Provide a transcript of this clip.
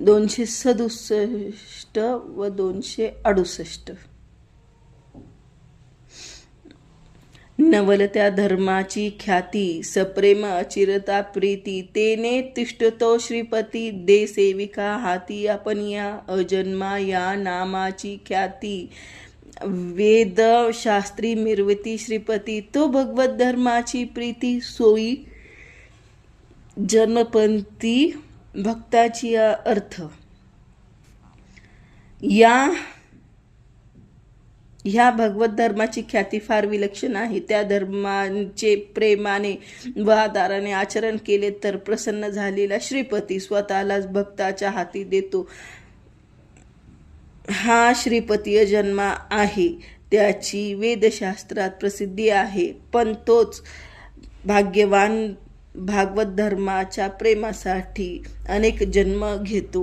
267 व 268. नवलत्या धर्माची ख्याती, सप्रेम अचिरता प्रीती, तेने तिष्ठतो श्रीपती, दे सेविका हाती आपनिया, अजन्मा या नामाची ख्याती, वेद शास्त्री मिरवती श्रीपती, तो भगवत धर्माची प्रीती, सोयी जन्मपंथी भक्ताची अर्थ. ह्या भगवत धर्माची ख्याती फार विलक्षण आहे. त्या धर्माचे प्रेमाने व आदराने आचरण केले तर प्रसन्न झालेला श्रीपती स्वतःलाच भक्ताच्या हाती देतो. हा श्रीपती अजन्मा आहे, त्याची वेदशास्त्रात प्रसिद्धी आहे, पण तोच भाग्यवान भागवत धर्माच्या प्रेमासाठी अनेक जन्म घेतो.